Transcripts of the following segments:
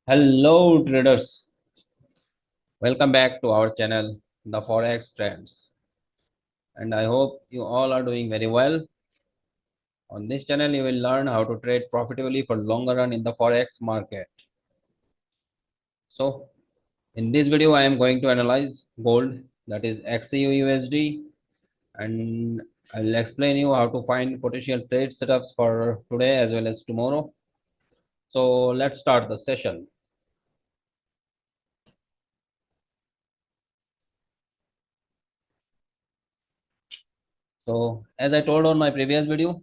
Hello traders, welcome back to our channel The Forex Trends, and I hope you all are doing very well. On this channel you will learn how to trade profitably for longer run in the Forex market. So in this video I am going to analyze gold, that is XauUsd, and I will explain you how to find potential trade setups for today as well as tomorrow. So let's start the session. So as I told on my previous video,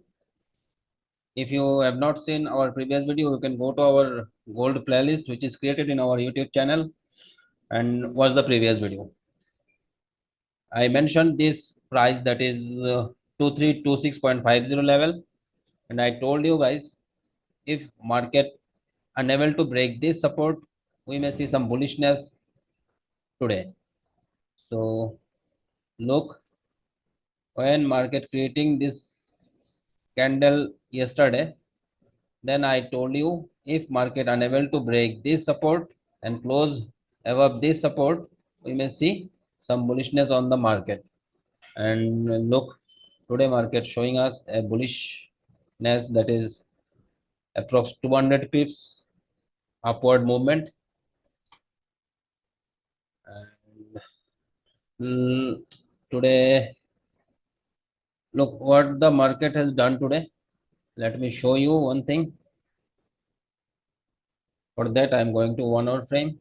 if you have not seen our previous video, you can go to our gold playlist, which is created in our YouTube channel, and watch the previous video. I mentioned this price, that is 2326.50 level, and I told you guys, if market unable to break this support, we may see some bullishness today. So look, when market creating this candle yesterday, then I told you, if market unable to break this support and close above this support, we may see some bullishness on the market. And look, today market showing us a bullishness, that is approx 200 pips upward movement. And today, look what the market has done today. Let me show you one thing. For that, I am going to 1 hour frame.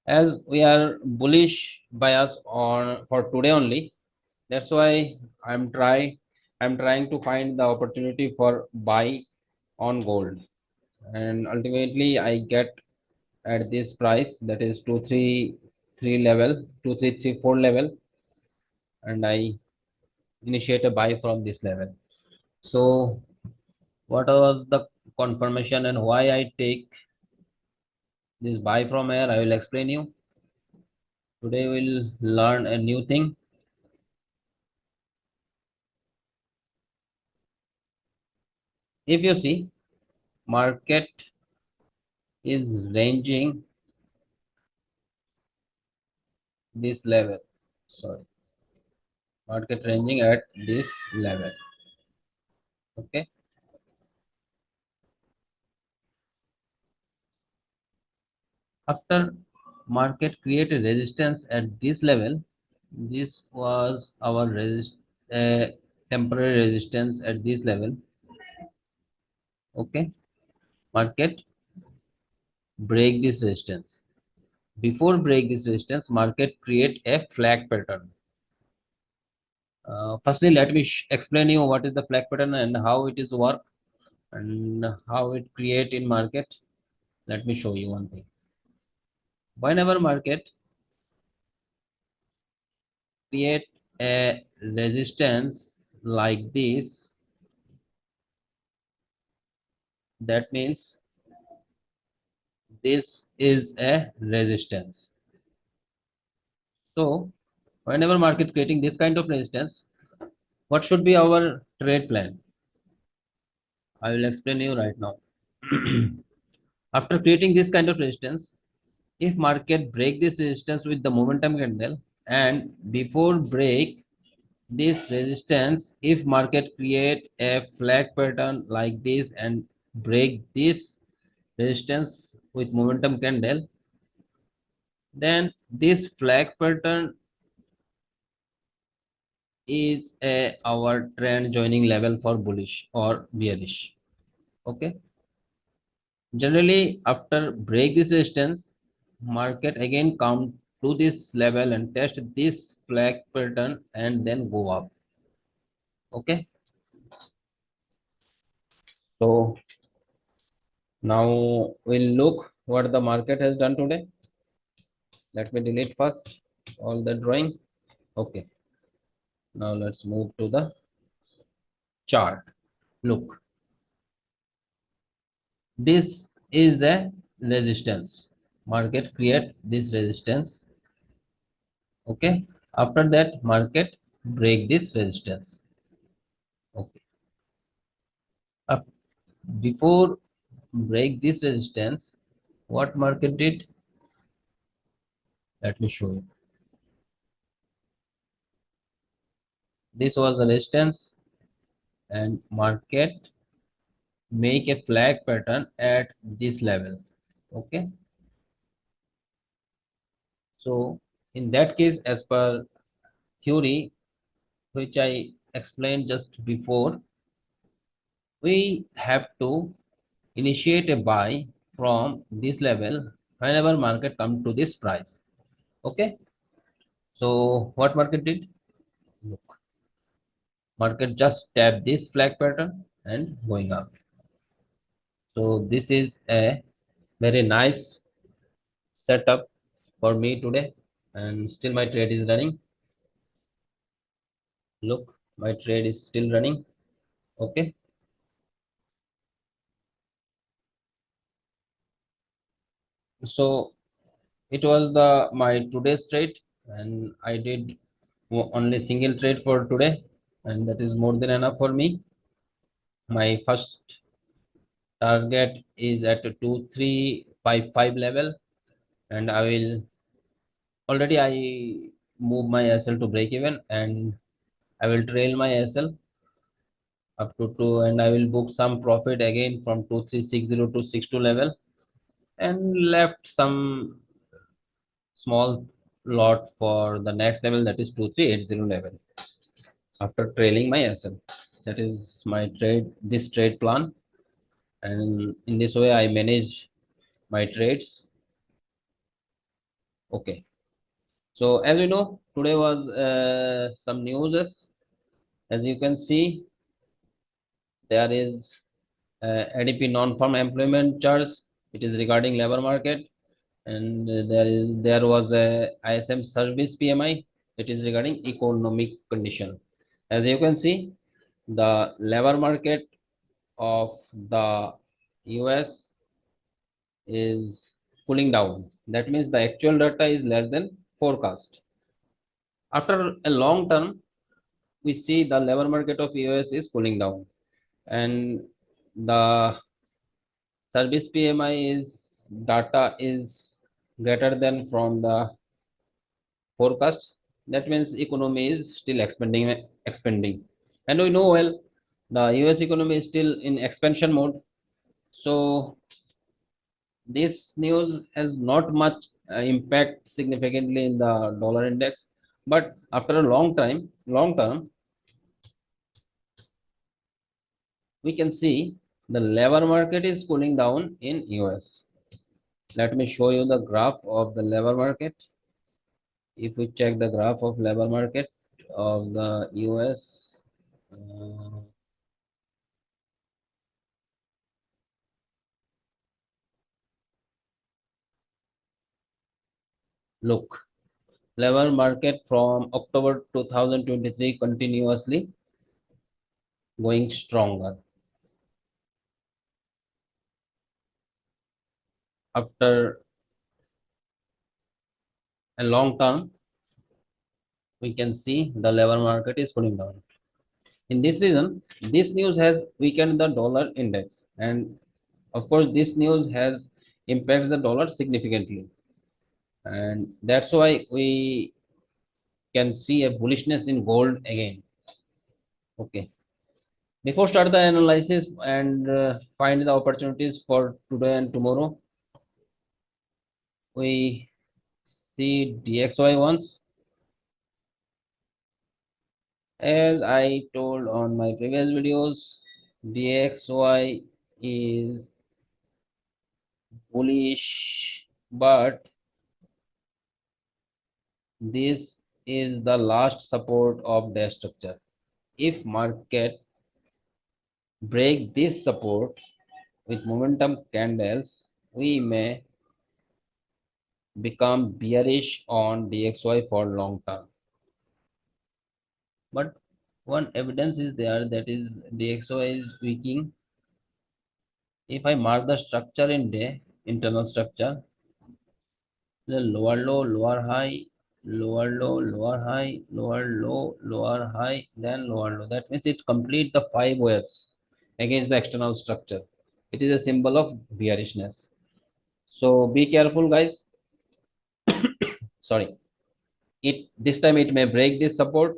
As we are bullish bias on for today only, that's why I'm trying to find the opportunity for buy on gold, and ultimately I get at this price, that is 233 level, 2334 level, and I initiate a buy from this level. So what was the confirmation and why I take this buy from here, I will explain you. Today we'll learn a new thing. If you see, market is ranging this level, sorry, market ranging at this level. Okay, after market created resistance at this level, this was our temporary resistance at this level. Okay, market break this resistance. Before break this resistance, market create a flag pattern. Firstly, let me explain you what is the flag pattern and how it is work and how it create in market. Let me show you one thing. Whenever market create a resistance like this, that means this is a resistance. So whenever market creating this kind of resistance, what should be our trade plan? I will explain you right now. After creating this kind of resistance, if market break this resistance with the momentum candle, and before break this resistance, if market create a flag pattern like this and break this resistance with momentum candle, then this flag pattern is our trend joining level for bullish or bearish. Okay, generally after break this resistance, market again come to this level and test this flag pattern and then go up. Okay, so now we'll look what the market has done today. Let me delete first all the drawing. Okay, now let's move to the chart. Look, this is a resistance. Market create this resistance. Okay, after that market break this resistance. Okay, before break this resistance, what market did? Let me show you. This was the resistance, and market make a flag pattern at this level. Okay, so in that case, as per theory which I explained just before, we have to initiate a buy from this level whenever market come to this price. Okay, so what market did? Look, market just tapped this flag pattern and going up. So this is a very nice setup for me today, and still my trade is running. Look, my trade is still running. Okay, so it was the my today's trade, and I did only single trade for today, and that is more than enough for me. My first target is at a 2355 level, and I will already I move my SL to break even, and I will trail my SL up to 2, and I will book some profit again from 2360 to 62 level, and left some small lot for the next level, that is 2380 level, after trailing my SL. That is my trade, this trade plan, and in this way I manage my trades. Okay, so as you know, today was some news. As you can see, there is ADP non-farm employment charge. It is regarding labor market, and there was a ISM service PMI. It is regarding economic condition. As you can see, the labor market of the US is cooling down. That means the actual data is less than forecast. After a long term, we see the labor market of US is cooling down, and the service PMI is data is greater than from the forecast. That means economy is still expanding, and we know well the US economy is still in expansion mode. So this news has not much impact significantly in the dollar index, but after a long term, we can see the labor market is cooling down in US. Let me show you the graph of the labor market. If we check the graph of labor market of the US, uh, look, labor market from October 2023 continuously going stronger. After a long term, we can see the labor market is cooling down. In this reason, this news has weakened the dollar index, and of course, this news has impacts the dollar significantly, and that's why we can see a bullishness in gold again. Okay, before start the analysis and find the opportunities for today and tomorrow, we see DXY once. As I told on my previous videos, DXY is bullish, but this is the last support of the structure. If market break this support with momentum candles, we may become bearish on DXY for long term. But one evidence is there, that is DXY is weakening. If I mark the structure in day, internal structure, the lower low, lower high, lower low, lower high, lower low, lower high, then lower low. That means it complete the 5 waves against the external structure. it is a symbol of bearishness. So be careful, guys. Sorry. It this time it may break this support,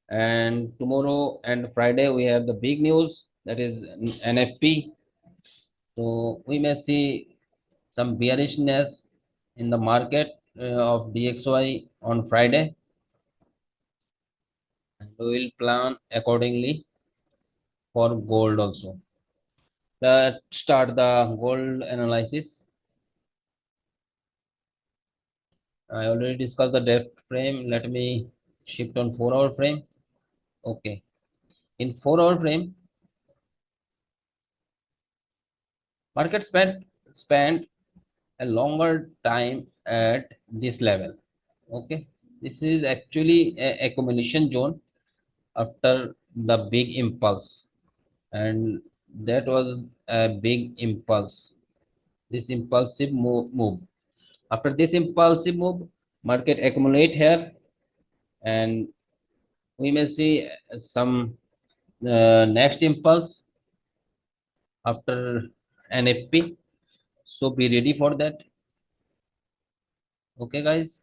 and tomorrow and Friday we have the big news, that is NFP. So we may see some bearishness in the market of DXY on Friday, and we will plan accordingly for gold also. Let's start the gold analysis. I already discussed the depth frame. Let me shift on 4-hour frame. Okay. In 4-hour frame, market spent a longer time at this level. Okay. This is actually a accumulation zone after the big impulse, and that was a big impulse. This impulsive move. After this impulsive move, market accumulate here, and we may see some next impulse after NFP. So be ready for that. Okay, guys.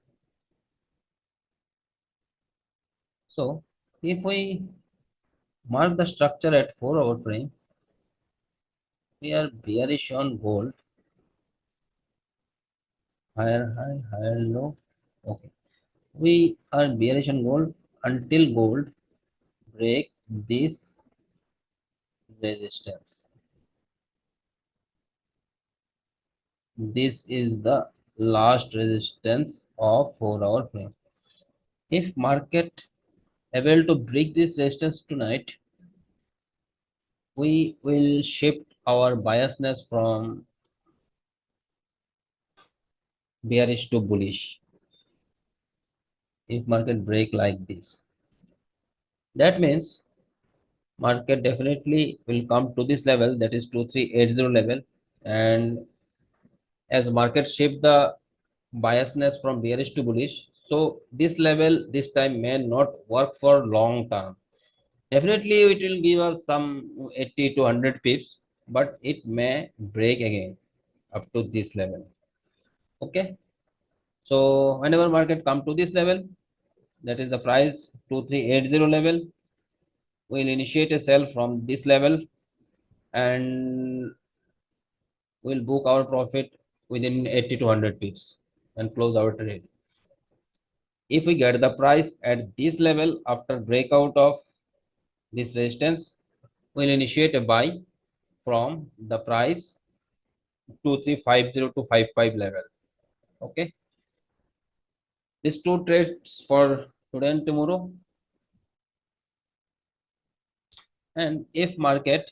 So if we mark the structure at 4-hour frame, we are bearish on gold, higher high, higher low. Okay, we are bearish on gold until gold break this resistance. This is the last resistance of 4-hour frame. If market able to break this resistance tonight, we will shift our biasness from bearish to bullish. If market break like this, that means market definitely will come to this level, that is 2380 level, and as market shift the biasness from bearish to bullish, so this level this time may not work for long term. Definitely it will give us some 80 to 100 pips, but it may break again up to this level. Okay, so whenever market come to this level, that is the price 2380 level, we'll initiate a sell from this level, and we'll book our profit within 80 to 100 pips and close our trade. If we get the price at this level after breakout of this resistance, we'll initiate a buy from the price 2350 to 55 level. Okay, these two trades for today and tomorrow. And if market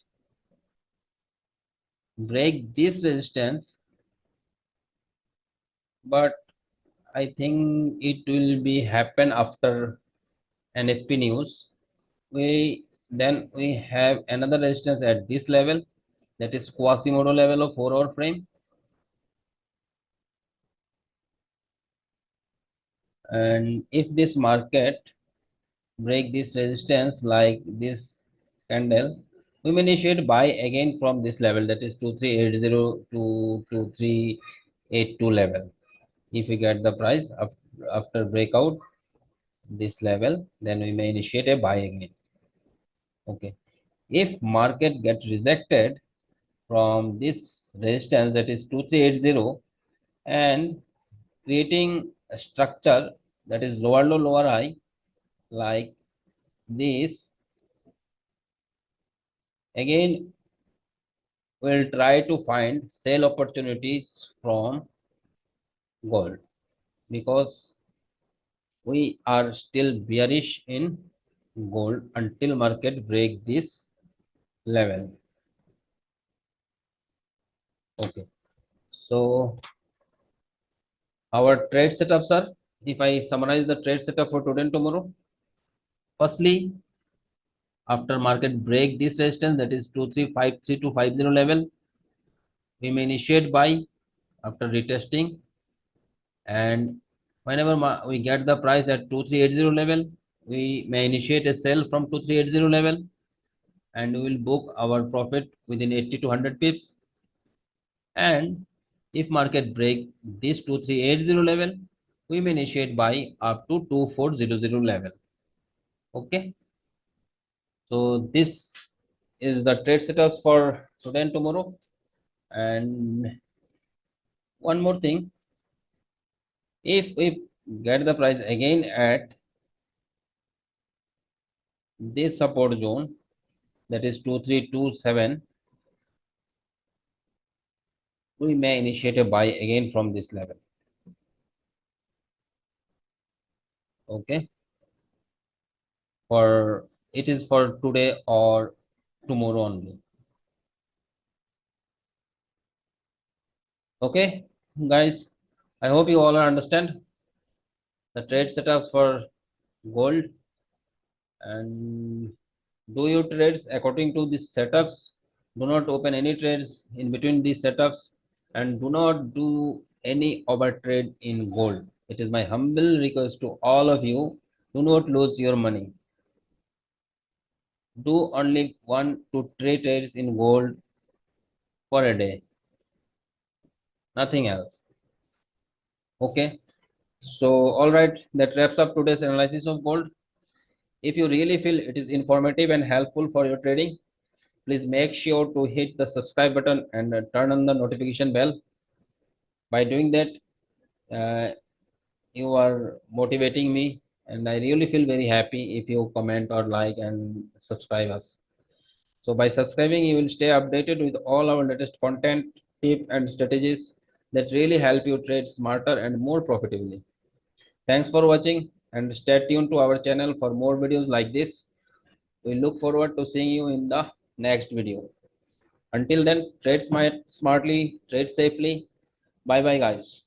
break this resistance, but I think it will be happen after NFP news, we have another resistance at this level, that is Quasimodo level of 4-hour frame. And if this market break this resistance like this candle, we may initiate buy again from this level, that is 2380 to 2382 level. If we get the price after breakout this level, then we may initiate a buy again. Okay, if market get rejected from this resistance, that is 2380, and creating a structure that is lower low lower high like this, again we'll try to find sell opportunities from gold, because we are still bearish in gold until market break this level. Okay, so our trade setups are, if I summarize the trade setup for today and tomorrow, firstly, after market break this resistance, that is 2353 to 50 level, we may initiate buy after retesting, and whenever we get the price at 2380 level, we may initiate a sell from 2380 level, and we will book our profit within 80 to 100 pips. And if market break this 2380 level, we may initiate buy up to 2400 level. Okay, so this is the trade setups for today and tomorrow. And one more thing, if we get the price again at this support zone, that is 2327, we may initiate a buy again from this level. Okay, for it is for today or tomorrow only. Okay, guys, I hope you all understand the trade setups for gold, and do your trades according to these setups. Do not open any trades in between these setups, and do not do any overtrade in gold. It is my humble request to all of you. Do not lose your money. Do only 1 to 3 trades in gold for a day, nothing else. Okay. So, all right, that wraps up today's analysis of gold. If you really feel it is informative and helpful for your trading, please make sure to hit the subscribe button and turn on the notification bell. By doing that, uh, you are motivating me, and I really feel very happy if you comment or like and subscribe us. So, by subscribing, you will stay updated with all our latest content, tips, and strategies that really help you trade smarter and more profitably. Thanks for watching and stay tuned to our channel for more videos like this. We look forward to seeing you in the next video. Until then, trade smartly, trade safely. Bye bye, guys.